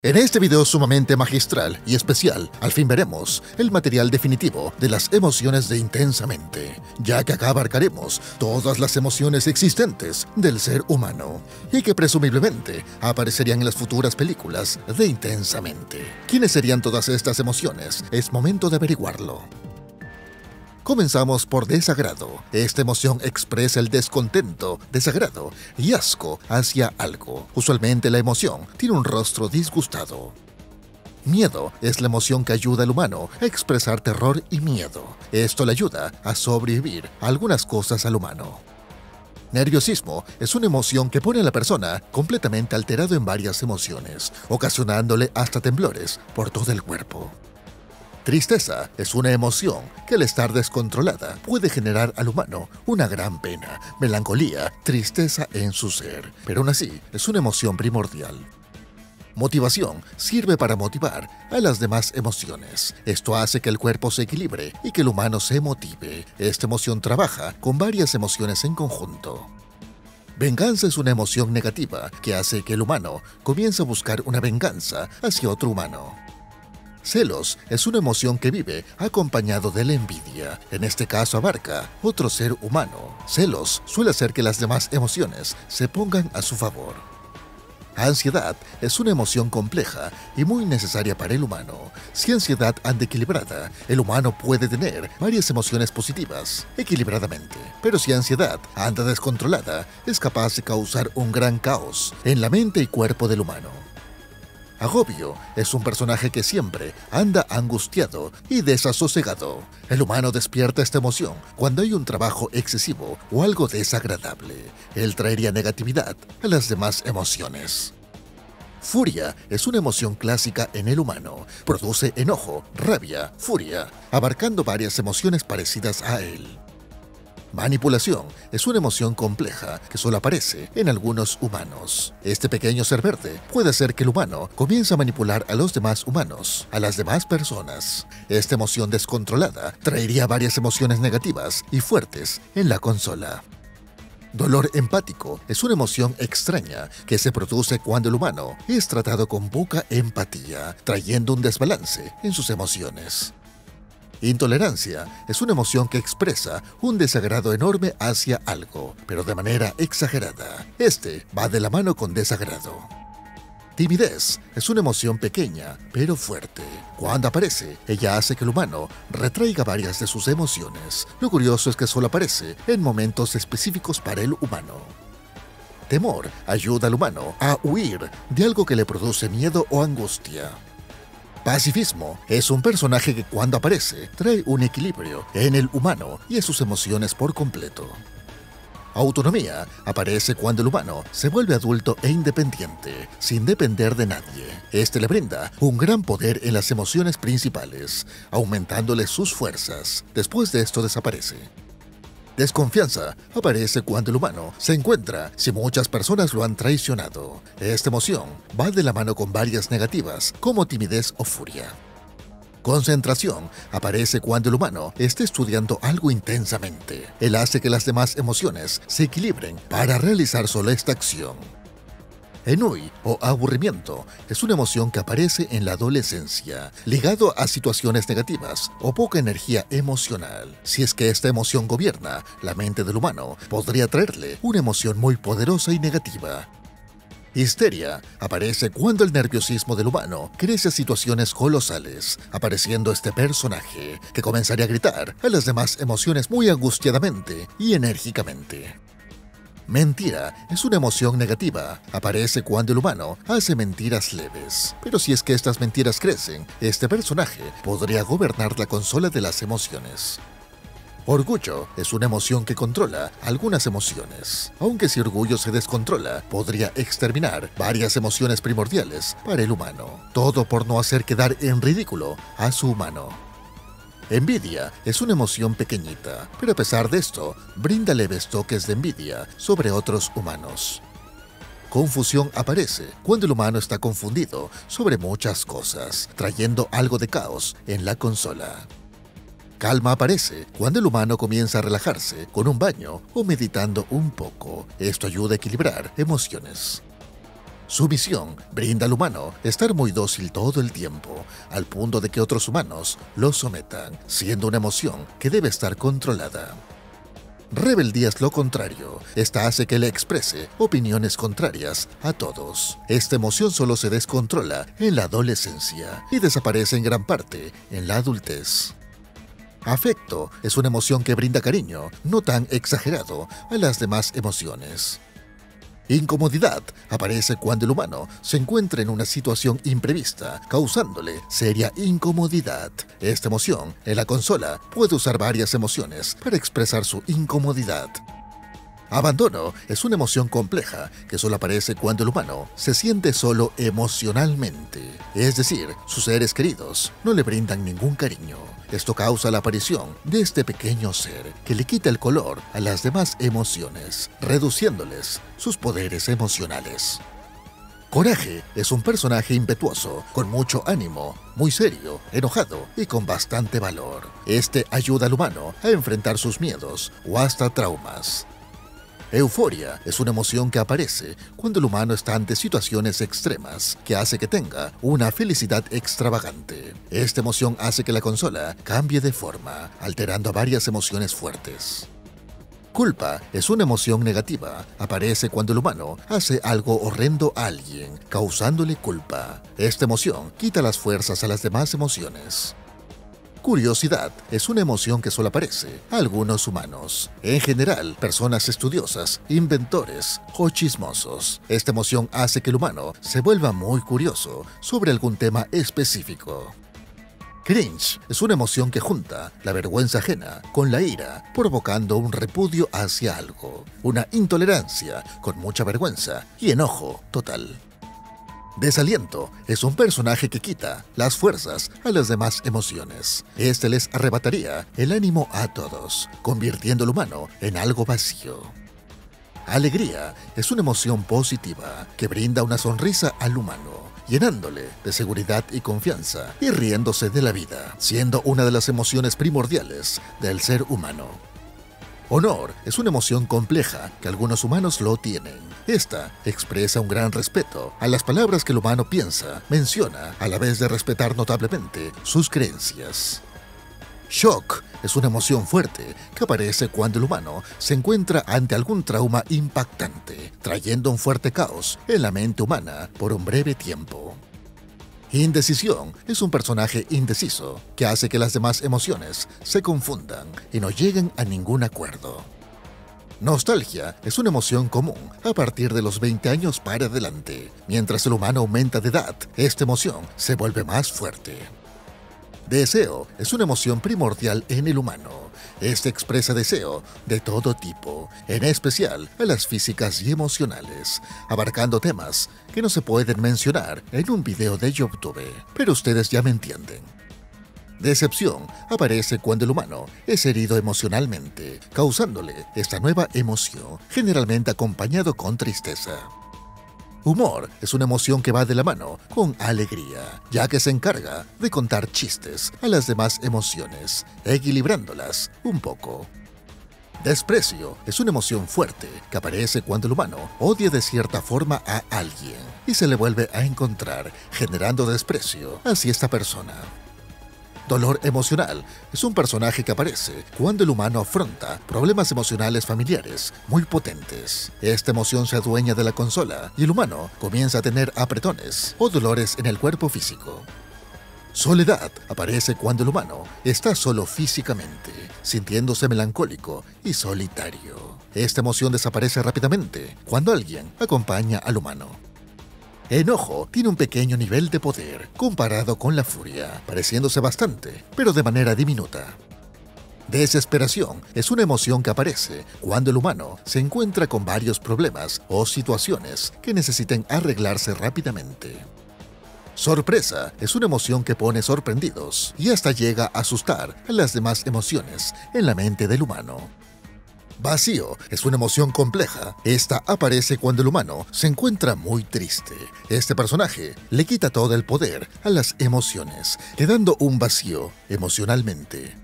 En este video sumamente magistral y especial, al fin veremos el material definitivo de las emociones de Intensamente, ya que acá abarcaremos todas las emociones existentes del ser humano y que presumiblemente aparecerían en las futuras películas de Intensamente. ¿Quiénes serían todas estas emociones? Es momento de averiguarlo. Comenzamos por desagrado. Esta emoción expresa el descontento, desagrado y asco hacia algo. Usualmente la emoción tiene un rostro disgustado. Miedo es la emoción que ayuda al humano a expresar terror y miedo. Esto le ayuda a sobrevivir a algunas cosas al humano. Nerviosismo es una emoción que pone a la persona completamente alterado en varias emociones, ocasionándole hasta temblores por todo el cuerpo. Tristeza es una emoción que al estar descontrolada puede generar al humano una gran pena, melancolía, tristeza en su ser, pero aún así es una emoción primordial. Motivación sirve para motivar a las demás emociones. Esto hace que el cuerpo se equilibre y que el humano se motive. Esta emoción trabaja con varias emociones en conjunto. Venganza es una emoción negativa que hace que el humano comience a buscar una venganza hacia otro humano. Celos es una emoción que vive acompañado de la envidia. En este caso abarca otro ser humano. Celos suele hacer que las demás emociones se pongan a su favor. Ansiedad es una emoción compleja y muy necesaria para el humano. Si ansiedad anda equilibrada, el humano puede tener varias emociones positivas, equilibradamente. Pero si ansiedad anda descontrolada, es capaz de causar un gran caos en la mente y cuerpo del humano. Agobio es un personaje que siempre anda angustiado y desasosegado. El humano despierta esta emoción cuando hay un trabajo excesivo o algo desagradable. Él traería negatividad a las demás emociones. Furia es una emoción clásica en el humano. Produce enojo, rabia, furia, abarcando varias emociones parecidas a él. Manipulación es una emoción compleja que solo aparece en algunos humanos. Este pequeño ser verde puede hacer que el humano comience a manipular a los demás humanos, a las demás personas. Esta emoción descontrolada traería varias emociones negativas y fuertes en la consola. Dolor empático es una emoción extraña que se produce cuando el humano es tratado con poca empatía, trayendo un desbalance en sus emociones. Intolerancia es una emoción que expresa un desagrado enorme hacia algo, pero de manera exagerada. Este va de la mano con desagrado. Timidez es una emoción pequeña, pero fuerte. Cuando aparece, ella hace que el humano retraiga varias de sus emociones. Lo curioso es que solo aparece en momentos específicos para el humano. Temor ayuda al humano a huir de algo que le produce miedo o angustia. Pacifismo es un personaje que cuando aparece trae un equilibrio en el humano y en sus emociones por completo. Autonomía aparece cuando el humano se vuelve adulto e independiente, sin depender de nadie. Este le brinda un gran poder en las emociones principales, aumentándole sus fuerzas. Después de esto desaparece. Desconfianza aparece cuando el humano se encuentra si muchas personas lo han traicionado. Esta emoción va de la mano con varias negativas, como timidez o furia. Concentración aparece cuando el humano está estudiando algo intensamente. Él hace que las demás emociones se equilibren para realizar solo esta acción. Ennui o aburrimiento es una emoción que aparece en la adolescencia, ligado a situaciones negativas o poca energía emocional. Si es que esta emoción gobierna la mente del humano, podría traerle una emoción muy poderosa y negativa. Histeria aparece cuando el nerviosismo del humano crece a situaciones colosales, apareciendo este personaje que comenzaría a gritar a las demás emociones muy angustiadamente y enérgicamente. Mentira es una emoción negativa. Aparece cuando el humano hace mentiras leves. Pero si es que estas mentiras crecen, este personaje podría gobernar la consola de las emociones. Orgullo es una emoción que controla algunas emociones. Aunque si orgullo se descontrola, podría exterminar varias emociones primordiales para el humano. Todo por no hacer quedar en ridículo a su humano. Envidia es una emoción pequeñita, pero a pesar de esto, brinda leves toques de envidia sobre otros humanos. Confusión aparece cuando el humano está confundido sobre muchas cosas, trayendo algo de caos en la consola. Calma aparece cuando el humano comienza a relajarse con un baño o meditando un poco. Esto ayuda a equilibrar emociones. Su misión brinda al humano estar muy dócil todo el tiempo, al punto de que otros humanos lo sometan, siendo una emoción que debe estar controlada. Rebeldía es lo contrario. Esta hace que le exprese opiniones contrarias a todos. Esta emoción solo se descontrola en la adolescencia y desaparece en gran parte en la adultez. Afecto es una emoción que brinda cariño, no tan exagerado, a las demás emociones. Incomodidad aparece cuando el humano se encuentra en una situación imprevista, causándole seria incomodidad. Esta emoción, en la consola, puede usar varias emociones para expresar su incomodidad. Abandono es una emoción compleja que solo aparece cuando el humano se siente solo emocionalmente, es decir, sus seres queridos no le brindan ningún cariño. Esto causa la aparición de este pequeño ser que le quita el color a las demás emociones, reduciéndoles sus poderes emocionales. Coraje es un personaje impetuoso, con mucho ánimo, muy serio, enojado y con bastante valor. Este ayuda al humano a enfrentar sus miedos o hasta traumas. Euforia es una emoción que aparece cuando el humano está ante situaciones extremas, que hace que tenga una felicidad extravagante. Esta emoción hace que la consola cambie de forma, alterando a varias emociones fuertes. Culpa es una emoción negativa. Aparece cuando el humano hace algo horrendo a alguien, causándole culpa. Esta emoción quita las fuerzas a las demás emociones. Curiosidad es una emoción que solo aparece a algunos humanos, en general personas estudiosas, inventores o chismosos. Esta emoción hace que el humano se vuelva muy curioso sobre algún tema específico. Cringe es una emoción que junta la vergüenza ajena con la ira, provocando un repudio hacia algo, una intolerancia con mucha vergüenza y enojo total. Desaliento es un personaje que quita las fuerzas a las demás emociones. Este les arrebataría el ánimo a todos, convirtiendo al humano en algo vacío. Alegría es una emoción positiva que brinda una sonrisa al humano, llenándole de seguridad y confianza y riéndose de la vida, siendo una de las emociones primordiales del ser humano. Honor es una emoción compleja que algunos humanos lo tienen. Esta expresa un gran respeto a las palabras que el humano piensa, menciona, a la vez de respetar notablemente sus creencias. Shock es una emoción fuerte que aparece cuando el humano se encuentra ante algún trauma impactante, trayendo un fuerte caos en la mente humana por un breve tiempo. Indecisión es un personaje indeciso que hace que las demás emociones se confundan y no lleguen a ningún acuerdo. Nostalgia es una emoción común a partir de los 20 años para adelante. Mientras el humano aumenta de edad, esta emoción se vuelve más fuerte. Deseo es una emoción primordial en el humano. Este expresa deseo de todo tipo, en especial a las físicas y emocionales, abarcando temas que no se pueden mencionar en un video de YouTube, pero ustedes ya me entienden. Decepción aparece cuando el humano es herido emocionalmente, causándole esta nueva emoción, generalmente acompañado con tristeza. Humor es una emoción que va de la mano con alegría, ya que se encarga de contar chistes a las demás emociones, equilibrándolas un poco. Desprecio es una emoción fuerte que aparece cuando el humano odia de cierta forma a alguien y se le vuelve a encontrar, generando desprecio hacia esta persona. Dolor emocional es un personaje que aparece cuando el humano afronta problemas emocionales familiares muy potentes. Esta emoción se adueña de la consola y el humano comienza a tener apretones o dolores en el cuerpo físico. Soledad aparece cuando el humano está solo físicamente, sintiéndose melancólico y solitario. Esta emoción desaparece rápidamente cuando alguien acompaña al humano. Enojo tiene un pequeño nivel de poder comparado con la furia, pareciéndose bastante, pero de manera diminuta. Desesperación es una emoción que aparece cuando el humano se encuentra con varios problemas o situaciones que necesiten arreglarse rápidamente. Sorpresa es una emoción que pone sorprendidos y hasta llega a asustar a las demás emociones en la mente del humano. Vacío es una emoción compleja. Esta aparece cuando el humano se encuentra muy triste. Este personaje le quita todo el poder a las emociones, quedando un vacío emocionalmente.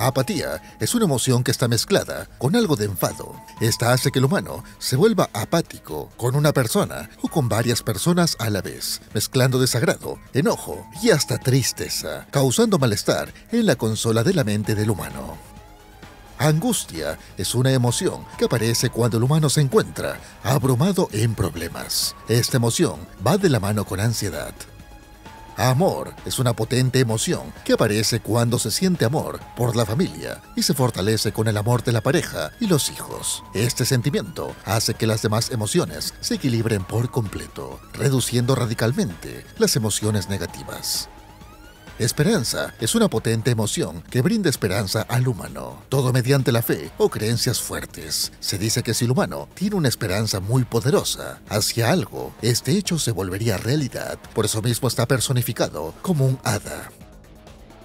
Apatía es una emoción que está mezclada con algo de enfado. Esta hace que el humano se vuelva apático con una persona o con varias personas a la vez, mezclando desagrado, enojo y hasta tristeza, causando malestar en la consola de la mente del humano. Angustia es una emoción que aparece cuando el humano se encuentra abrumado en problemas. Esta emoción va de la mano con ansiedad. Amor es una potente emoción que aparece cuando se siente amor por la familia y se fortalece con el amor de la pareja y los hijos. Este sentimiento hace que las demás emociones se equilibren por completo, reduciendo radicalmente las emociones negativas. Esperanza es una potente emoción que brinda esperanza al humano, todo mediante la fe o creencias fuertes. Se dice que si el humano tiene una esperanza muy poderosa hacia algo, este hecho se volvería realidad. Por eso mismo está personificado como un hada.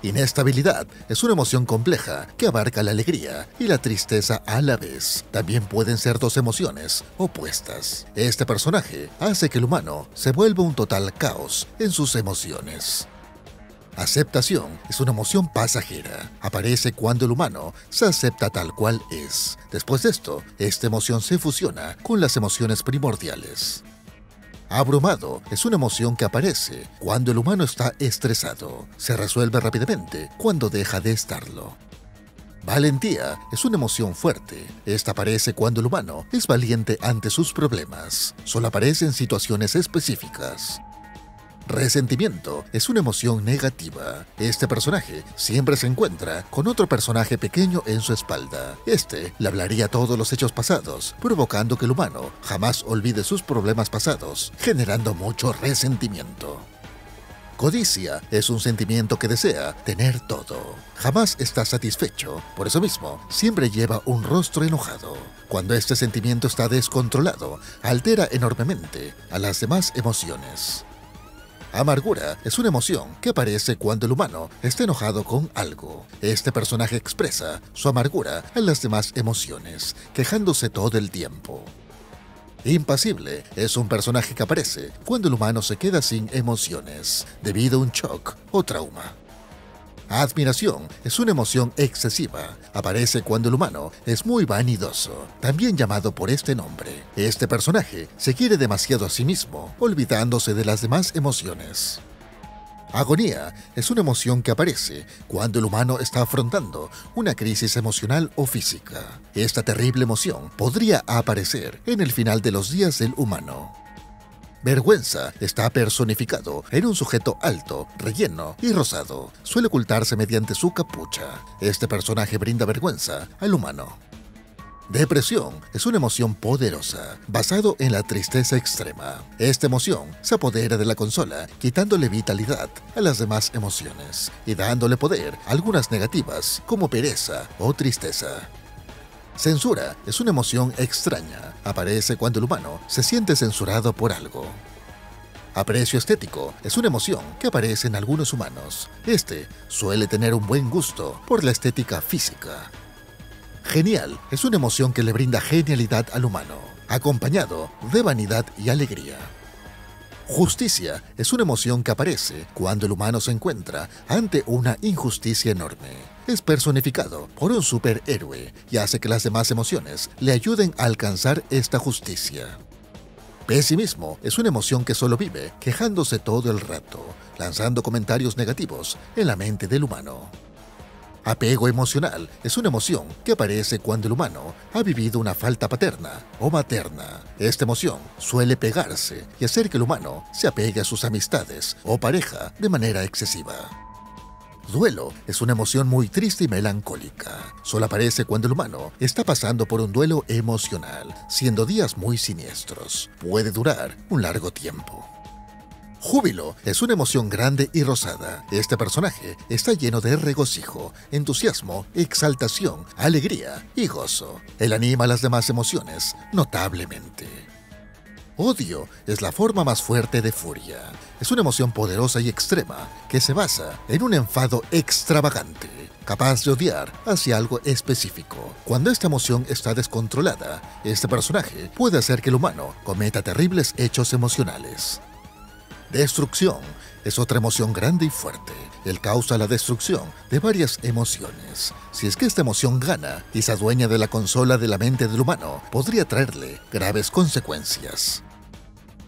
Inestabilidad es una emoción compleja que abarca la alegría y la tristeza a la vez. También pueden ser dos emociones opuestas. Este personaje hace que el humano se vuelva un total caos en sus emociones. Aceptación es una emoción pasajera. Aparece cuando el humano se acepta tal cual es. Después de esto, esta emoción se fusiona con las emociones primordiales. Abrumado es una emoción que aparece cuando el humano está estresado. Se resuelve rápidamente cuando deja de estarlo. Valentía es una emoción fuerte. Esta aparece cuando el humano es valiente ante sus problemas. Solo aparece en situaciones específicas. Resentimiento es una emoción negativa. Este personaje siempre se encuentra con otro personaje pequeño en su espalda. Este le hablaría todos los hechos pasados, provocando que el humano jamás olvide sus problemas pasados, generando mucho resentimiento. Codicia es un sentimiento que desea tener todo. Jamás está satisfecho, por eso mismo siempre lleva un rostro enojado. Cuando este sentimiento está descontrolado, altera enormemente a las demás emociones. Amargura es una emoción que aparece cuando el humano está enojado con algo. Este personaje expresa su amargura a las demás emociones, quejándose todo el tiempo. Impasible es un personaje que aparece cuando el humano se queda sin emociones, debido a un shock o trauma. Admiración es una emoción excesiva. Aparece cuando el humano es muy vanidoso, también llamado por este nombre. Este personaje se quiere demasiado a sí mismo, olvidándose de las demás emociones. Agonía es una emoción que aparece cuando el humano está afrontando una crisis emocional o física. Esta terrible emoción podría aparecer en el final de los días del humano. Vergüenza está personificado en un sujeto alto, relleno y rosado. Suele ocultarse mediante su capucha. Este personaje brinda vergüenza al humano. Depresión es una emoción poderosa, basado en la tristeza extrema. Esta emoción se apodera de la consola, quitándole vitalidad a las demás emociones y dándole poder a algunas negativas, como pereza o tristeza. Censura es una emoción extraña. Aparece cuando el humano se siente censurado por algo. Aprecio estético es una emoción que aparece en algunos humanos. Este suele tener un buen gusto por la estética física. Genial es una emoción que le brinda genialidad al humano, acompañado de vanidad y alegría. Justicia es una emoción que aparece cuando el humano se encuentra ante una injusticia enorme. Es personificado por un superhéroe y hace que las demás emociones le ayuden a alcanzar esta justicia. Pesimismo es una emoción que solo vive quejándose todo el rato, lanzando comentarios negativos en la mente del humano. Apego emocional es una emoción que aparece cuando el humano ha vivido una falta paterna o materna. Esta emoción suele pegarse y hacer que el humano se apegue a sus amistades o pareja de manera excesiva. Duelo es una emoción muy triste y melancólica. Solo aparece cuando el humano está pasando por un duelo emocional, siendo días muy siniestros. Puede durar un largo tiempo. Júbilo es una emoción grande y rosada. Este personaje está lleno de regocijo, entusiasmo, exaltación, alegría y gozo. Él anima las demás emociones notablemente. Odio es la forma más fuerte de furia. Es una emoción poderosa y extrema que se basa en un enfado extravagante, capaz de odiar hacia algo específico. Cuando esta emoción está descontrolada, este personaje puede hacer que el humano cometa terribles hechos emocionales. Destrucción es otra emoción grande y fuerte. Él causa la destrucción de varias emociones. Si es que esta emoción gana y se adueña de la consola de la mente del humano, podría traerle graves consecuencias.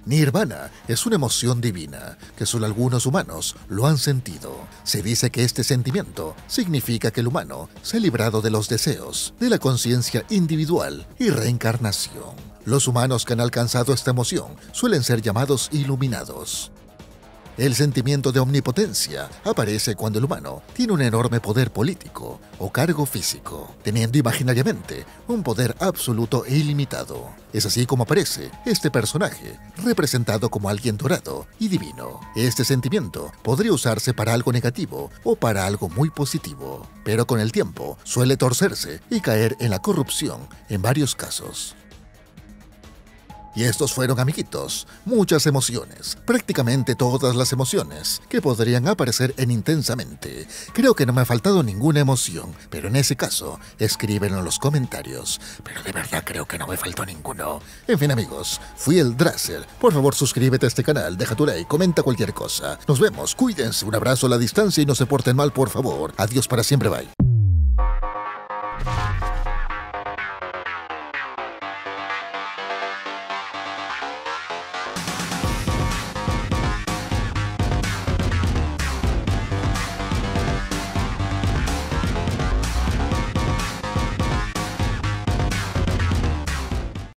Nirvana es una emoción divina que solo algunos humanos lo han sentido. Se dice que este sentimiento significa que el humano se ha librado de los deseos, de la conciencia individual y reencarnación. Los humanos que han alcanzado esta emoción suelen ser llamados iluminados. El sentimiento de omnipotencia aparece cuando el humano tiene un enorme poder político o cargo físico, teniendo imaginariamente un poder absoluto e ilimitado. Es así como aparece este personaje, representado como alguien dorado y divino. Este sentimiento podría usarse para algo negativo o para algo muy positivo, pero con el tiempo suele torcerse y caer en la corrupción en varios casos. Y estos fueron, amiguitos, muchas emociones, prácticamente todas las emociones que podrían aparecer en Intensamente. Creo que no me ha faltado ninguna emoción, pero en ese caso, escríbenlo en los comentarios. Pero de verdad creo que no me faltó ninguno. En fin, amigos, fui el Drazer. Por favor, suscríbete a este canal, deja tu like, comenta cualquier cosa. Nos vemos, cuídense, un abrazo a la distancia y no se porten mal, por favor. Adiós para siempre, bye.